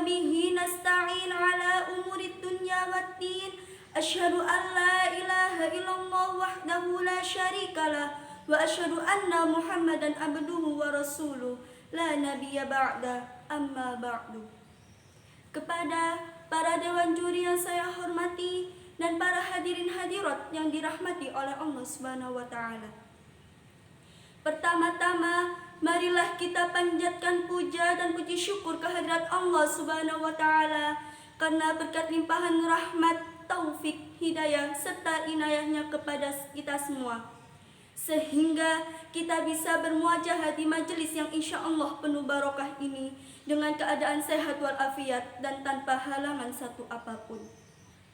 وبه نستعين على أمور الدنيا والدين أشهد أن لا إله إلا الله وحده لا شريك له وأشهد أن محمدا عبده ورسوله لا نبي بعده أما بعد. Kepada para dewan juri yang saya hormati dan para hadirin hadirat yang dirahmati oleh Allah Subhanahu wa taala. Pertama-tama, marilah kita panjatkan puja dan puji syukur kehadirat Allah Subhanahu wa taala karena berkat limpahan rahmat, taufik, hidayah serta inayahnya kepada kita semua, sehingga kita bisa bermuajahah di majelis yang insya Allah penuh barokah ini dengan keadaan sehat walafiat dan tanpa halangan satu apapun.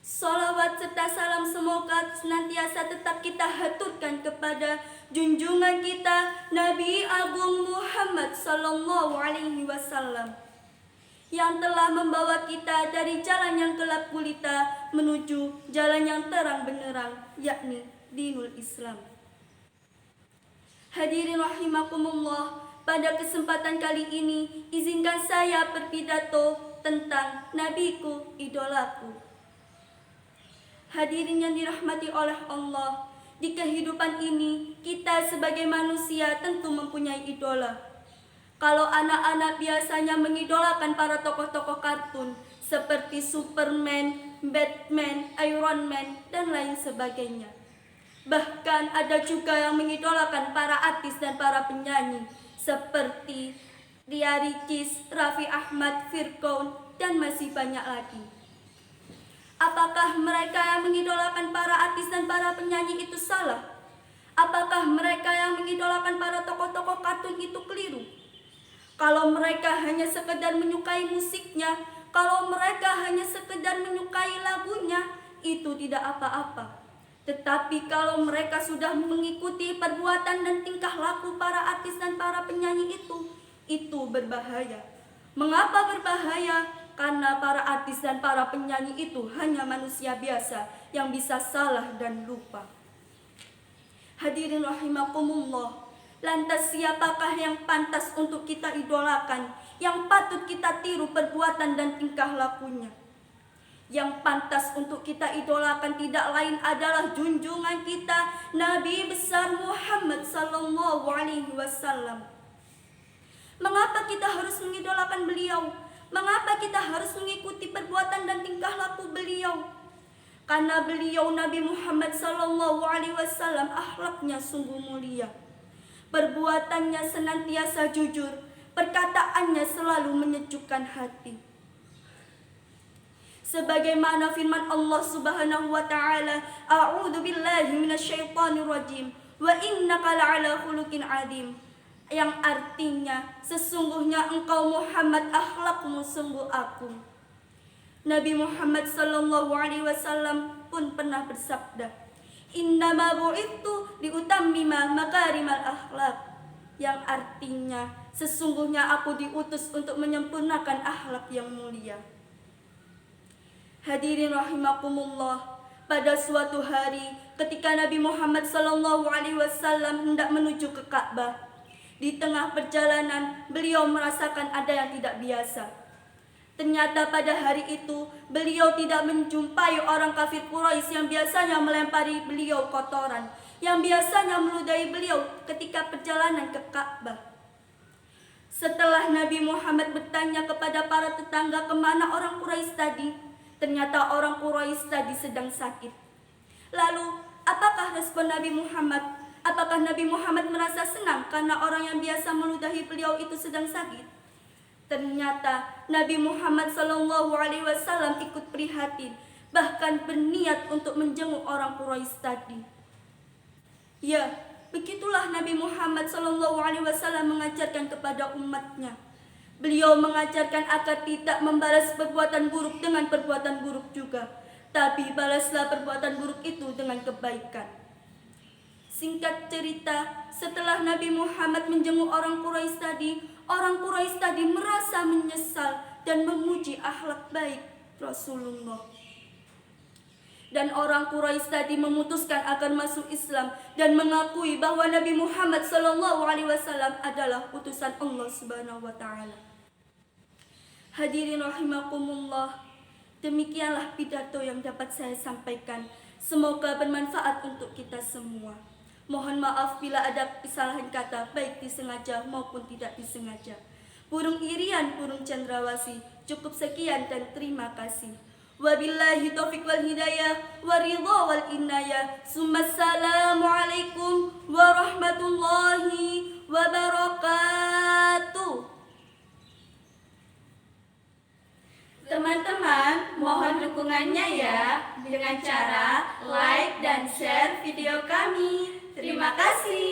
Salawat serta salam semoga senantiasa tetap kita haturkan kepada junjungan kita Nabi Agung Muhammad Sallallahu Alaihi Wasallam yang telah membawa kita dari jalan yang gelap gulita menuju jalan yang terang benderang, yakni dinul Islam. Hadirin rahimakumullah, pada kesempatan kali ini izinkan saya berpidato tentang nabiku, idolaku. Hadirin yang dirahmati oleh Allah, di kehidupan ini kita sebagai manusia tentu mempunyai idola. Kalau anak-anak biasanya mengidolakan para tokoh-tokoh kartun seperti Superman, Batman, Iron Man, dan lain sebagainya. Bahkan ada juga yang mengidolakan para artis dan para penyanyi seperti Ria Ricis, Raffi Ahmad, Firkoun, dan masih banyak lagi. Apakah mereka yang mengidolakan para artis dan para penyanyi itu salah? Apakah mereka yang mengidolakan para tokoh-tokoh kartun itu keliru? Kalau mereka hanya sekedar menyukai musiknya, kalau mereka hanya sekedar menyukai lagunya, itu tidak apa-apa. Tetapi kalau mereka sudah mengikuti perbuatan dan tingkah laku para artis dan para penyanyi itu berbahaya. Mengapa berbahaya? Karena para artis dan para penyanyi itu hanya manusia biasa yang bisa salah dan lupa. Hadirin rahimakumullah, lantas siapakah yang pantas untuk kita idolakan, yang patut kita tiru perbuatan dan tingkah lakunya? Yang pantas untuk kita idolakan tidak lain adalah junjungan kita Nabi besar Muhammad Sallallahu Alaihi Wasallam. Mengapa kita harus mengidolakan beliau? Mengapa kita harus mengikuti perbuatan dan tingkah laku beliau? Karena beliau Nabi Muhammad Sallallahu Alaihi Wasallam akhlaknya sungguh mulia, perbuatannya senantiasa jujur, perkataannya selalu menyejukkan hati. Sebagaimana firman Allah Subhanahu wa taala, a'udzu billahi minasyaitonir rajim, wa innaka la'ala khuluqin 'adzim. Yang artinya, sesungguhnya engkau Muhammad akhlakmu sungguh agung. Nabi Muhammad sallallahu alaihi wasallam pun pernah bersabda, innama bu'ithu liutammima makarimal akhlak. Yang artinya, sesungguhnya aku diutus untuk menyempurnakan akhlak yang mulia. Hadirin rahimakumullah, pada suatu hari ketika Nabi Muhammad sallallahu alaihi wasallam hendak menuju ke Ka'bah, di tengah perjalanan beliau merasakan ada yang tidak biasa. Ternyata pada hari itu beliau tidak menjumpai orang kafir Quraisy yang biasanya melempari beliau kotoran, yang biasanya meludahi beliau ketika perjalanan ke Ka'bah. Setelah Nabi Muhammad bertanya kepada para tetangga kemana orang Quraisy tadi, ternyata orang Quraisy tadi sedang sakit. Lalu, apakah respon Nabi Muhammad? Apakah Nabi Muhammad merasa senang karena orang yang biasa meludahi beliau itu sedang sakit? Ternyata Nabi Muhammad SAW ikut prihatin, bahkan berniat untuk menjenguk orang Quraisy tadi. Ya, begitulah Nabi Muhammad SAW mengajarkan kepada umatnya. Beliau mengajarkan agar tidak membalas perbuatan buruk dengan perbuatan buruk juga, tapi balaslah perbuatan buruk itu dengan kebaikan. Singkat cerita, setelah Nabi Muhammad menjenguk orang Quraisy tadi merasa menyesal dan memuji akhlak baik Rasulullah. Dan orang Quraisy tadi memutuskan agar masuk Islam dan mengakui bahwa Nabi Muhammad SAW adalah utusan Allah Subhanahu wa taala. Hadirin rahimakumullah, demikianlah pidato yang dapat saya sampaikan. Semoga bermanfaat untuk kita semua. Mohon maaf bila ada kesalahan kata, baik disengaja maupun tidak disengaja. Burung irian, burung cendrawasih. Cukup sekian dan terima kasih. Wabillahi taufiq wal hidayah, waridha wal inayah. Assalamualaikum warahmatullahi wabarakatuh. Teman-teman, mohon dukungannya ya dengan cara like dan share video kami. Terima kasih.